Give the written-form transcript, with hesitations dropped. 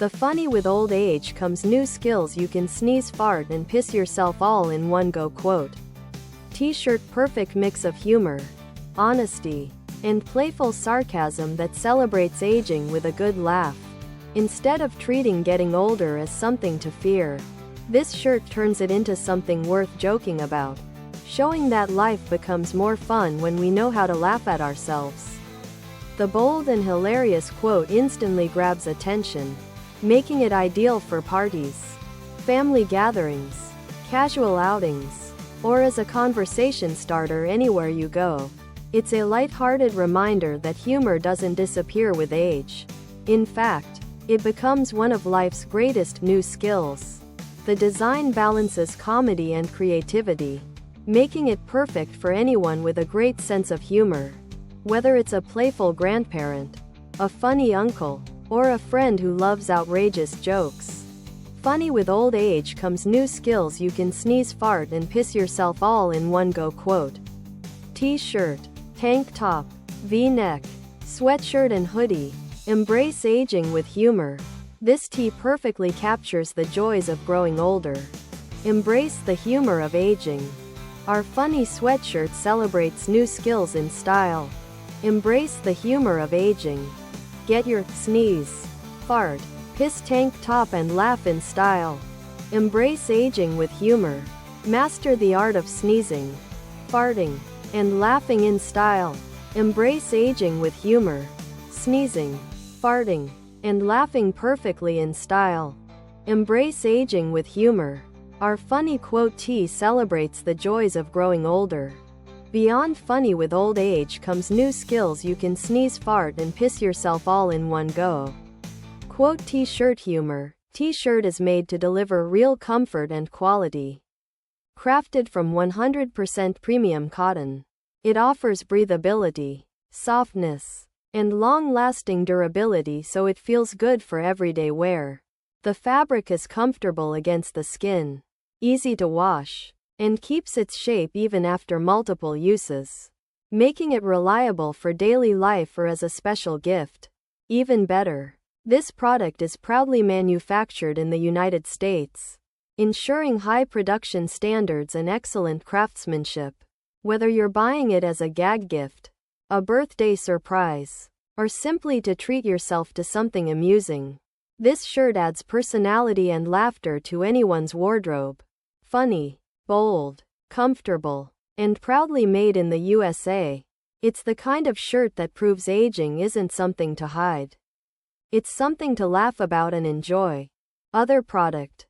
The funny with old age comes new skills you can sneeze, fart, and piss yourself all in one go. Quote. T-shirt perfect mix of humor, honesty, and playful sarcasm that celebrates aging with a good laugh. Instead of treating getting older as something to fear, this shirt turns it into something worth joking about, showing that life becomes more fun when we know how to laugh at ourselves. The bold and hilarious quote instantly grabs attention, making it ideal for parties, family gatherings, casual outings, or as a conversation starter anywhere you go. It's a lighthearted reminder that humor doesn't disappear with age. In fact, it becomes one of life's greatest new skills. The design balances comedy and creativity, making it perfect for anyone with a great sense of humor. Whether it's a playful grandparent, a funny uncle, or a friend who loves outrageous jokes. Funny with old age comes new skills you can sneeze, fart, and piss yourself all in one go. Quote. T-shirt, tank top, V-neck, sweatshirt and hoodie. Embrace aging with humor. This tee perfectly captures the joys of growing older. Embrace the humor of aging. Our funny sweatshirt celebrates new skills in style. Embrace the humor of aging. Get your sneeze, fart, piss tank top and laugh in style. Embrace aging with humor. Master the art of sneezing, farting, and laughing in style. Embrace aging with humor. Sneezing, farting, and laughing perfectly in style. Embrace aging with humor. Our funny quote tee celebrates the joys of growing older. Beyond funny with old age comes new skills you can sneeze, fart, and piss yourself all in one go. Quote. T-shirt humor. T-shirt is made to deliver real comfort and quality. Crafted from 100% premium cotton, it offers breathability, softness, and long-lasting durability, so it feels good for everyday wear. The fabric is comfortable against the skin, easy to wash, and keeps its shape even after multiple uses, making it reliable for daily life or as a special gift. Even better, this product is proudly manufactured in the United States, ensuring high production standards and excellent craftsmanship. Whether you're buying it as a gag gift, a birthday surprise, or simply to treat yourself to something amusing, this shirt adds personality and laughter to anyone's wardrobe. Funny, bold, comfortable, and proudly made in the USA. It's the kind of shirt that proves aging isn't something to hide. It's something to laugh about and enjoy. Other product.